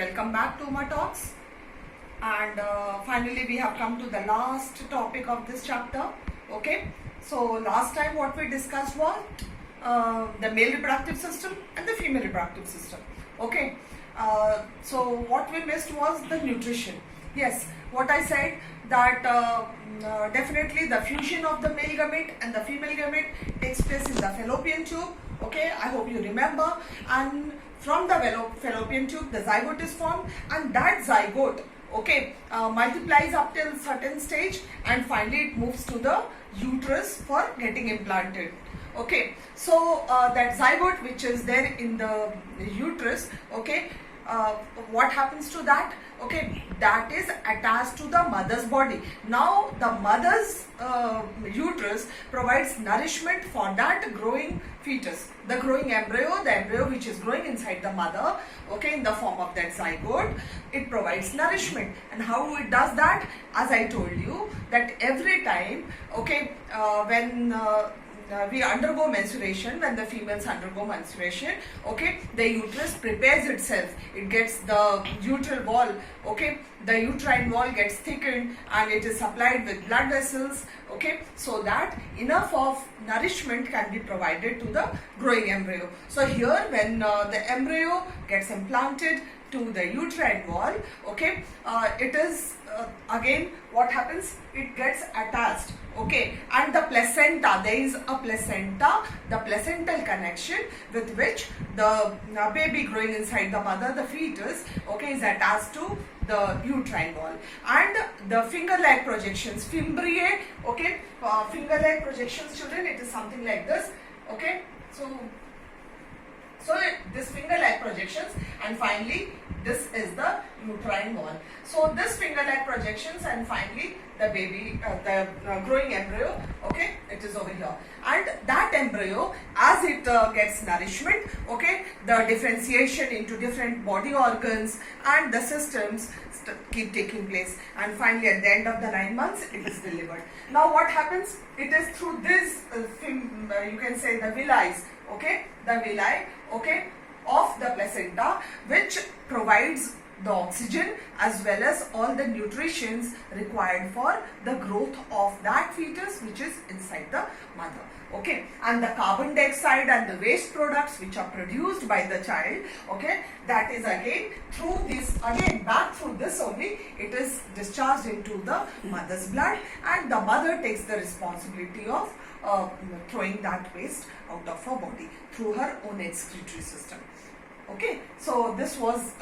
welcome back to my talks. And finally we have come to the last topic of this chapter. Okay, so last time what we discussed was the male reproductive system and the female reproductive system. Okay, so what we missed was the nutrition. Yes, what I said that definitely the fusion of the male gamete and the female gamete takes place in the fallopian tube. Okay, I hope you remember. And from the fallopian tube, the zygote is formed, and that zygote, okay, multiplies up till certain stage, and finally it moves to the uterus for getting implanted. Okay, so that zygote which is there in the uterus, okay, what happens to that? Okay, that is attached to the mother's body. Now the mother's uterus provides nourishment for that growing fetus, the growing embryo, the embryo which is growing inside the mother, okay, in the form of that zygote. It provides nourishment. And how it does that? As I told you, that every time, okay, when we undergo menstruation, when the females undergo menstruation, okay, the uterus prepares itself. It gets the uterine wall, okay, the uterine wall gets thickened and it is supplied with blood vessels, okay, so that enough of nourishment can be provided to the growing embryo. So here when the embryo gets implanted to the uterine wall, okay, it is again what happens, it gets attached, okay, and the placenta, there is a placenta, the placental connection with which the baby growing inside the mother, the fetus, okay, is attached to the uterine wall. And the finger-like projections, fimbriae, okay, finger-like projections, children, it is something like this, okay, so this finger-like projections, and finally this is the uterine wall. So this finger-like projections, and finally the baby, the growing embryo, okay, it is over here. And that embryo, as it gets nourishment, okay, the differentiation into different body organs and the systems keep taking place, and finally at the end of the 9 months it is delivered. Now what happens? It is through this you can say the villi, okay, the villi, okay, of the placenta, which provides the oxygen as well as all the nutritions required for the growth of that fetus which is inside the mother, okay, and the carbon dioxide and the waste products which are produced by the child, okay, that is again through this, again back through this only, it is discharged into the mother's blood, and the mother takes the responsibility of throwing that waste out of her body through her own excretory system. Okay, so this was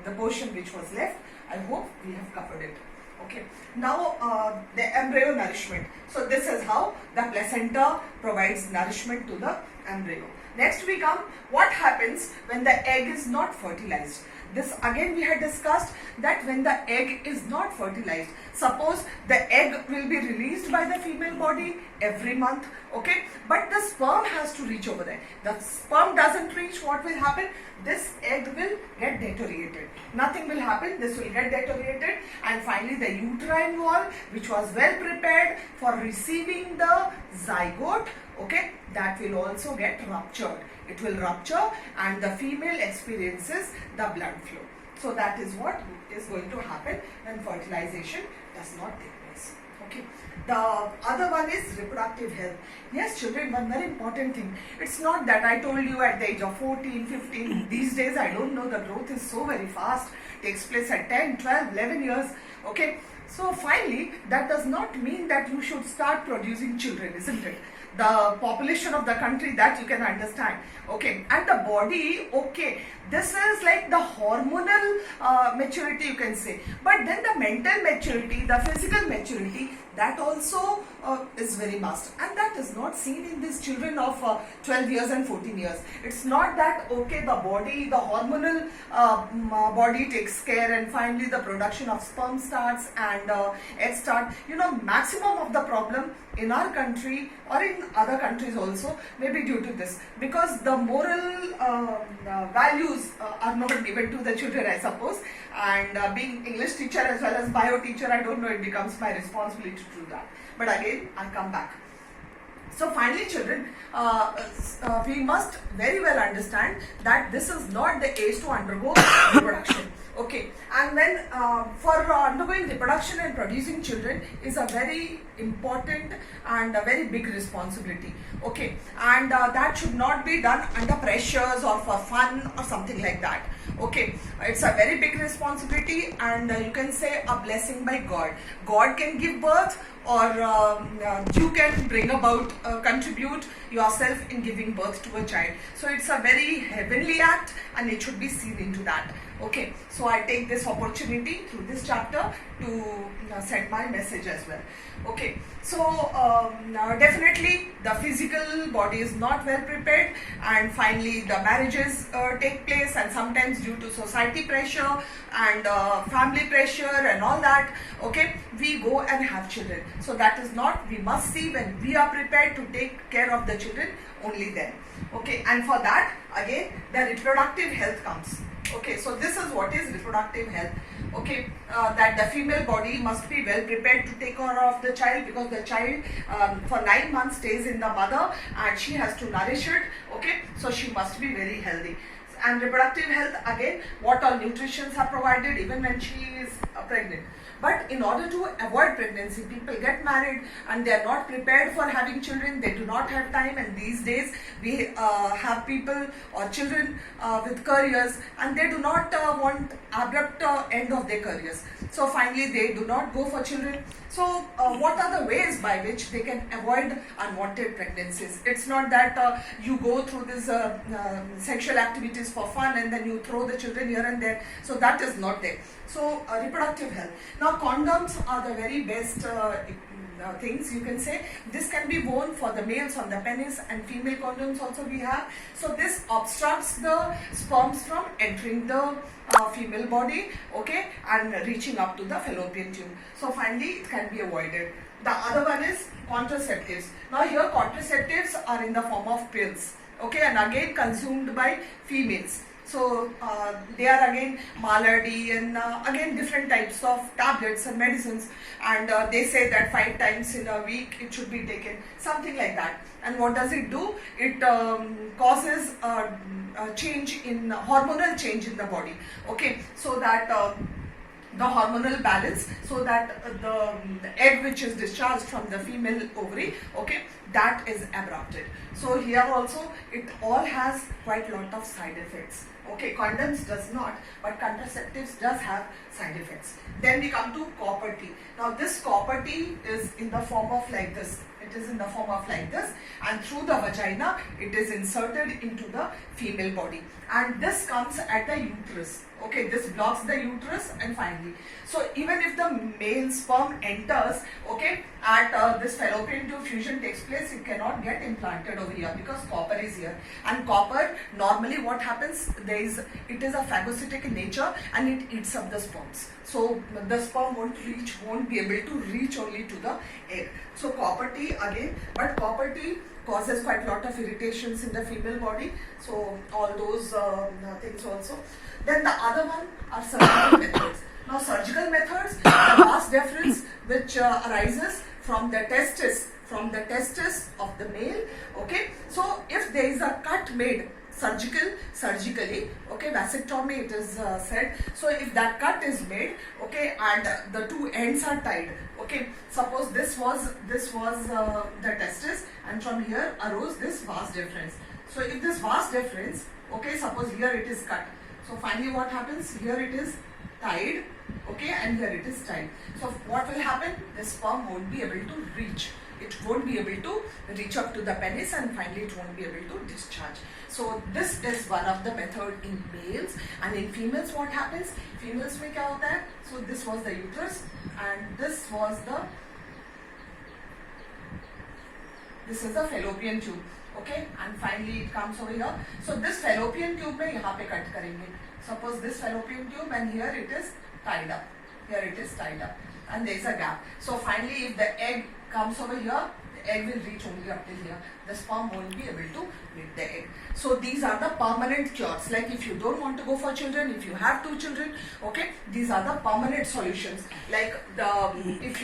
the portion which was left. I hope we have covered it. Okay, now the embryo nourishment. So this is how the placenta provides nourishment to the embryo. Next we come, what happens when the egg is not fertilized? This again we had discussed that when the egg is not fertilized, suppose the egg will be released by the female body every month, okay, but the sperm has to reach over there. The sperm doesn't reach, what will happen? This egg will get deteriorated. Nothing will happen, this will get deteriorated, and finally the uterine wall, which was well prepared for receiving the zygote, okay, that will also get ruptured. It will rupture and the female experiences the blood flow. So that is what is going to happen when fertilization does not take place. Okay. The other one is reproductive health. Yes, children, one very important thing. It's not that I told you at the age of 14, 15. These days, I don't know, the growth is so very fast. Takes place at 10, 12, 11 years. Okay. So finally, that does not mean that you should start producing children, isn't it? The population of the country, that you can understand, okay, and the body, okay, this is like the hormonal maturity, you can say, but then the mental maturity, the physical maturity, that also is very must, and that is not seen in these children of 12 years and 14 years. It's not that, okay, the body, the hormonal body takes care, and finally the production of sperm starts and egg start. You know, maximum of the problem in our country or in other countries also may be due to this, because the moral values are not given to the children, I suppose, and being English teacher as well as bio teacher, I don't know, it becomes my responsibility to do that. But again, I come back. So finally, children, we must very well understand that this is not the age to undergo reproduction. Okay, and then for undergoing reproduction and producing children is a very important and a very big responsibility. Okay, and that should not be done under pressures or for fun or something like that. Okay, it's a very big responsibility, and you can say a blessing by God. God can give birth, or you can bring about, contribute yourself in giving birth to a child. So it's a very heavenly act, and it should be seen into that. Okay, so I take this opportunity through this chapter to send my message as well. Okay, so definitely the physical body is not well prepared, and finally the marriages take place, and sometimes due to society pressure and family pressure and all that, okay, we go and have children. So that is not, we must see when we are prepared to take care of the children, only then. Okay, and for that again the reproductive health comes. Okay, so this is what is reproductive health. Okay, that the female body must be well prepared to take care of the child, because the child for 9 months stays in the mother and she has to nourish it. Okay, so she must be very healthy. And reproductive health, again, what all nutritions are provided even when she is pregnant. But in order to avoid pregnancy, people get married and they are not prepared for having children. They do not have time, and these days we have people or children with careers, and they do not want abrupt end of their careers. So finally they do not go for children. So what are the ways by which they can avoid unwanted pregnancies? It's not that you go through this sexual activities for fun and then you throw the children here and there. So that is not there. So reproductive health. Now condoms are the very best things, you can say. This can be worn for the males on the penis, and female condoms also we have. So this obstructs the sperms from entering the female body, okay, and reaching up to the fallopian tube. So finally it can be avoided. The other one is contraceptives. Now here contraceptives are in the form of pills, okay, and again consumed by females. So they are again Malardi and again different types of tablets and medicines, and they say that 5 times in a week it should be taken, something like that. And what does it do? It causes a change in hormonal change in the body. Okay, so that the hormonal balance, so that the egg which is discharged from the female ovary, okay, that is abrupted. So here also it all has quite a lot of side effects. Okay, condoms does not, but contraceptives does have side effects. Then we come to copper T. Now this copper T is in the form of like this. It is in the form of like this, and through the vagina it is inserted into the female body, and this comes at the uterus. Okay, this blocks the uterus, and finally, so even if the male sperm enters, okay, at this fallopian tube fusion takes place, it cannot get implanted over here because copper is here. And copper, normally what happens, it is a phagocytic in nature, and it eats up the sperms. So the sperm won't be able to reach only to the egg. So copper T again, but copper T causes quite a lot of irritations in the female body. So all those things also. Then the other one are surgical methods. Now surgical methods, the vas deferens which arises from the testis of the male. Okay, so if there is a cut made surgically, okay, vasectomy it is said. So if that cut is made, okay, and the two ends are tied, okay, suppose this was the testis, and from here arose this vas deferens. So if this vas deferens, okay, suppose here it is cut, so finally what happens, here it is tied, okay, and here it is tied. So what will happen, the sperm won't be able to reach. It won't be able to reach up to the penis, and finally it won't be able to discharge. So this is one of the method in males. And in females what happens? Females में क्या होता है? So this was the uterus, and this is the fallopian tube. Okay, and finally it comes over here. So this fallopian tube में यहाँ पे cut करेंगे. Suppose this fallopian tube, and here it is tied up. Here it is tied up, and there is a gap. So finally, if the egg comes over here, the egg will reach only up till here. The sperm won't be able to meet the egg. So these are the permanent cures. Like if you don't want to go for children, if you have 2 children, okay, these are the permanent solutions. Like if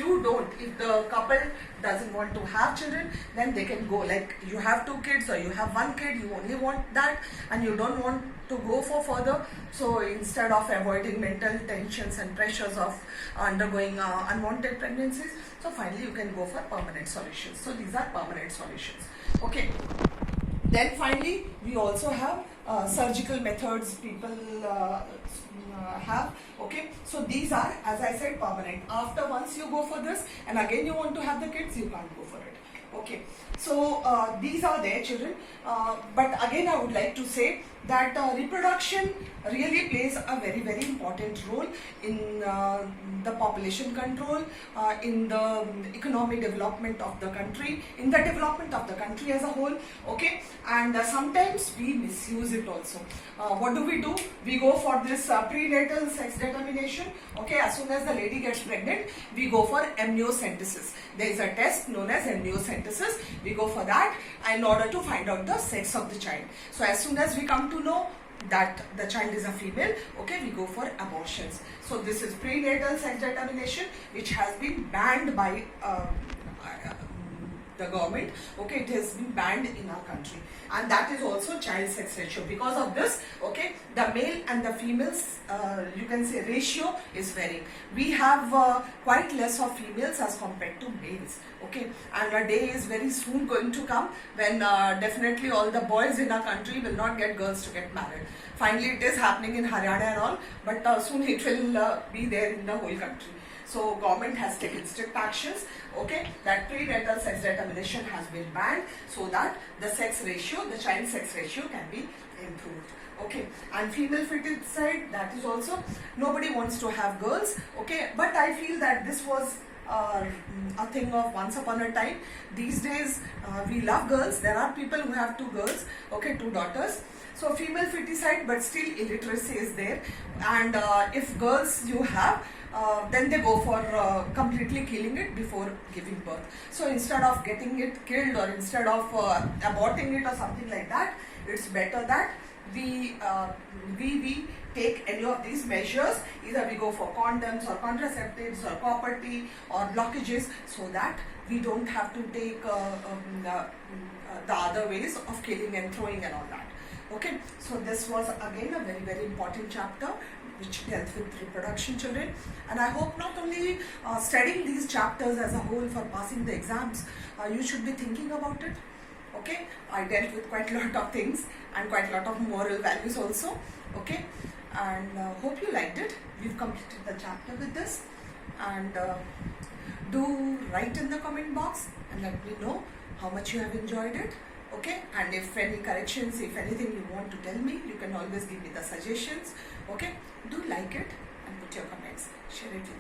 the couple doesn't want to have children, then they can go, like you have 2 kids or you have 1 kid, you only want that and you don't want to go for further. So instead of avoiding mental tensions and pressures of undergoing unwanted pregnancies, so finally you can go for permanent solutions. So these are permanent solutions. Okay. Then finally we also have surgical methods people have. Okay, so these are, as I said, permanent. After once you go for this and again you want to have the kids, you can't go for it. Okay, so these are their children, but again I would like to say that reproduction really plays a very important role in the population control, in the economic development of the country, in the development of the country as a whole. Okay, and sometimes we misuse it also. What do? We go for this prenatal sex determination. Okay, as soon as the lady gets pregnant, we go for amniocentesis. There is a test known as amniocentesis. We go for that in order to find out the sex of the child. So as soon as we come to know that the child is a female, okay, we go for abortions. So this is prenatal sex determination, which has been banned by the government. Okay, it has been banned in our country, and that is also child sex ratio. Because of this, okay, the male and the females, you can say ratio is varying. We have quite less of females as compared to males. Okay, and a day is very soon going to come when definitely all the boys in our country will not get girls to get married. Finally, it is happening in Haryana and all, but soon it will be there in the whole country. So government has taken strict actions, okay, that prenatal sex determination has been banned so that the sex ratio, the child sex ratio can be improved. Okay, and female feticide, that is also, nobody wants to have girls. Okay, but I feel that this was a thing of once upon a time. These days we love girls. There are people who have 2 girls, okay, 2 daughters. So female feticide, but still illiteracy is there, and if girls you have, then they go for completely killing it before giving birth. So instead of getting it killed or instead of aborting it or something like that, it's better that we take any of these measures. Either we go for condoms or contraceptives or copper T or blockages, so that we don't have to take the other ways of killing and throwing and all that. Okay, so this was again a very important chapter which dealt with reproduction children, and I hope not only studying these chapters as a whole for passing the exams, you should be thinking about it. Okay, I dealt with quite a lot of things and quite a lot of moral values also. Okay, and hope you liked it. We've completed the chapter with this, and do write in the comment box and let me know how much you have enjoyed it. Okay, and if any corrections, if anything you want to tell me, you can always give me the suggestions. Okay, do like it and put your comments, share it with